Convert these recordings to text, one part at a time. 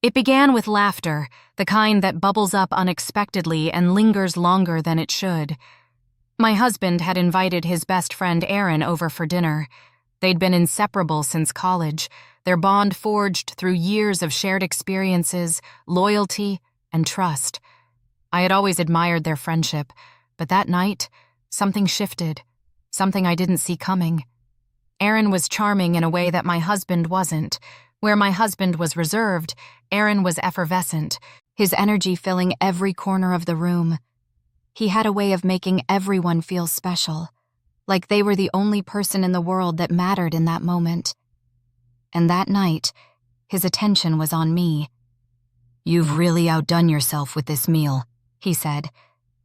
It began with laughter, the kind that bubbles up unexpectedly and lingers longer than it should. My husband had invited his best friend Aaron over for dinner. They'd been inseparable since college, their bond forged through years of shared experiences, loyalty, and trust. I had always admired their friendship, but that night, something shifted, something I didn't see coming. Aaron was charming in a way that my husband wasn't. Where my husband was reserved, Aaron was effervescent, his energy filling every corner of the room. He had a way of making everyone feel special, like they were the only person in the world that mattered in that moment. And that night, his attention was on me. "You've really outdone yourself with this meal," he said.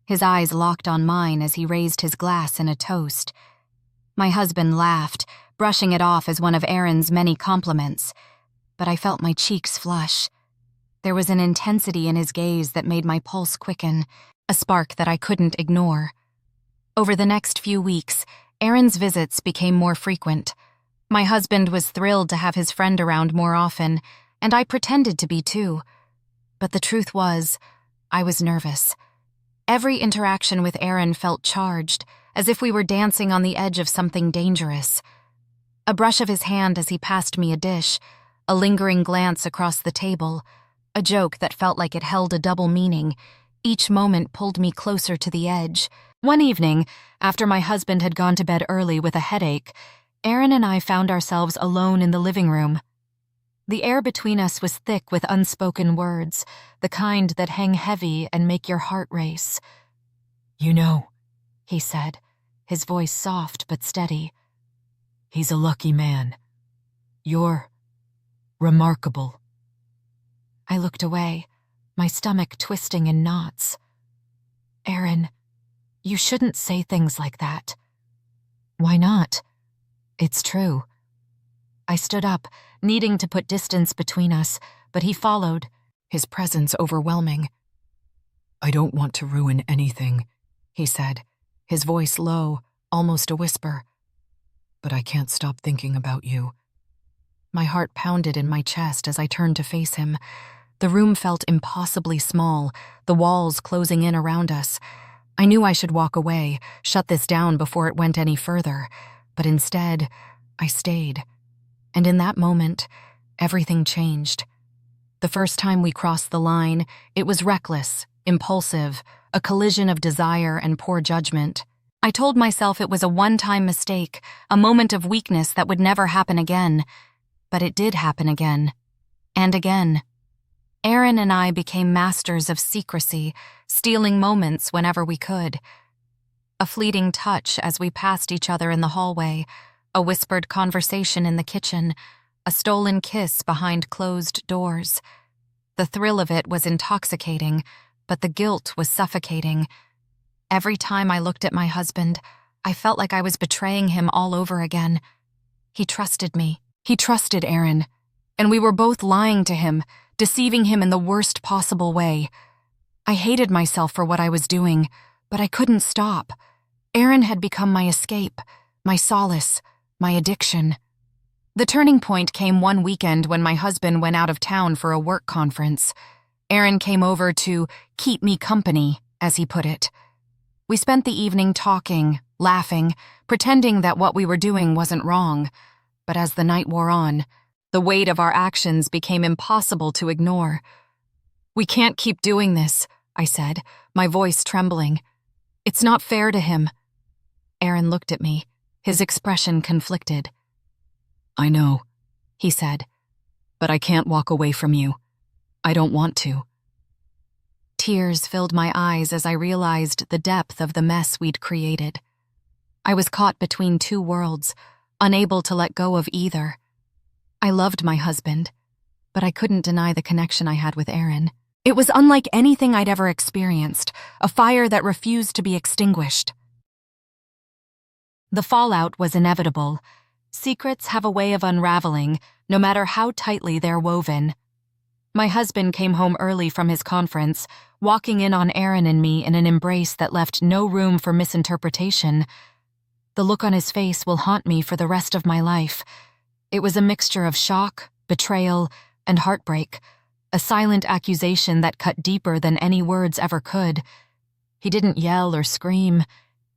His eyes locked on mine as he raised his glass in a toast. My husband laughed, brushing it off as one of Aaron's many compliments. But I felt my cheeks flush. There was an intensity in his gaze that made my pulse quicken, a spark that I couldn't ignore. Over the next few weeks, Aaron's visits became more frequent. My husband was thrilled to have his friend around more often, and I pretended to be too. But the truth was, I was nervous. Every interaction with Aaron felt charged, as if we were dancing on the edge of something dangerous. A brush of his hand as he passed me a dish, a lingering glance across the table, a joke that felt like it held a double meaning. Each moment pulled me closer to the edge. One evening, after my husband had gone to bed early with a headache, Aaron and I found ourselves alone in the living room. The air between us was thick with unspoken words, the kind that hang heavy and make your heart race. "You know," he said, his voice soft but steady, "he's a lucky man. You're remarkable." I looked away, my stomach twisting in knots. "Aaron, you shouldn't say things like that." "Why not? It's true." I stood up, needing to put distance between us, but he followed, his presence overwhelming. "I don't want to ruin anything," he said, his voice low, almost a whisper. "But I can't stop thinking about you." My heart pounded in my chest as I turned to face him. The room felt impossibly small, the walls closing in around us. I knew I should walk away, shut this down before it went any further, but instead, I stayed. And in that moment, everything changed. The first time we crossed the line, it was reckless, impulsive, a collision of desire and poor judgment. I told myself it was a one-time mistake, a moment of weakness that would never happen again. But it did happen again. And again. Aaron and I became masters of secrecy, stealing moments whenever we could. A fleeting touch as we passed each other in the hallway, a whispered conversation in the kitchen, a stolen kiss behind closed doors. The thrill of it was intoxicating, but the guilt was suffocating. Every time I looked at my husband, I felt like I was betraying him all over again. He trusted me. He trusted Aaron. And we were both lying to him, deceiving him in the worst possible way. I hated myself for what I was doing, but I couldn't stop. Aaron had become my escape, my solace, my addiction. The turning point came one weekend when my husband went out of town for a work conference. Aaron came over to keep me company, as he put it. We spent the evening talking, laughing, pretending that what we were doing wasn't wrong. But as the night wore on, the weight of our actions became impossible to ignore. "We can't keep doing this," I said, my voice trembling. "It's not fair to him." Aaron looked at me, his expression conflicted. "I know," he said, "but I can't walk away from you. I don't want to." Tears filled my eyes as I realized the depth of the mess we'd created. I was caught between two worlds, unable to let go of either. I loved my husband, but I couldn't deny the connection I had with Aaron. It was unlike anything I'd ever experienced, a fire that refused to be extinguished. The fallout was inevitable. Secrets have a way of unraveling, no matter how tightly they're woven. My husband came home early from his conference, walking in on Aaron and me in an embrace that left no room for misinterpretation. The look on his face will haunt me for the rest of my life. It was a mixture of shock, betrayal, and heartbreak, a silent accusation that cut deeper than any words ever could. He didn't yell or scream.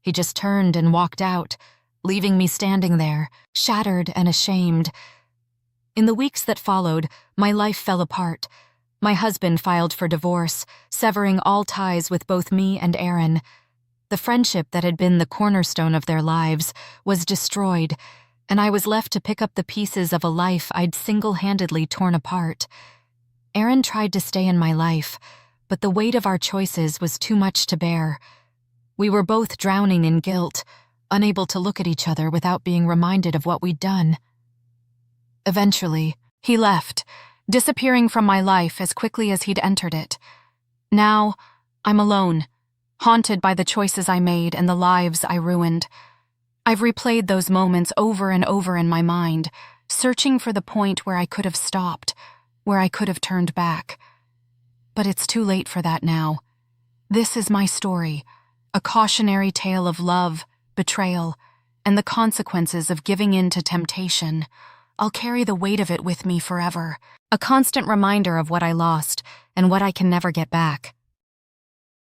He just turned and walked out, leaving me standing there, shattered and ashamed. In the weeks that followed, my life fell apart. My husband filed for divorce, severing all ties with both me and Aaron. The friendship that had been the cornerstone of their lives was destroyed, and I was left to pick up the pieces of a life I'd single-handedly torn apart. Aaron tried to stay in my life, but the weight of our choices was too much to bear. We were both drowning in guilt, unable to look at each other without being reminded of what we'd done. Eventually, he left, disappearing from my life as quickly as he'd entered it. Now, I'm alone, haunted by the choices I made and the lives I ruined. I've replayed those moments over and over in my mind, searching for the point where I could have stopped, where I could have turned back. But it's too late for that now. This is my story, a cautionary tale of love, betrayal, and the consequences of giving in to temptation. I'll carry the weight of it with me forever, a constant reminder of what I lost and what I can never get back.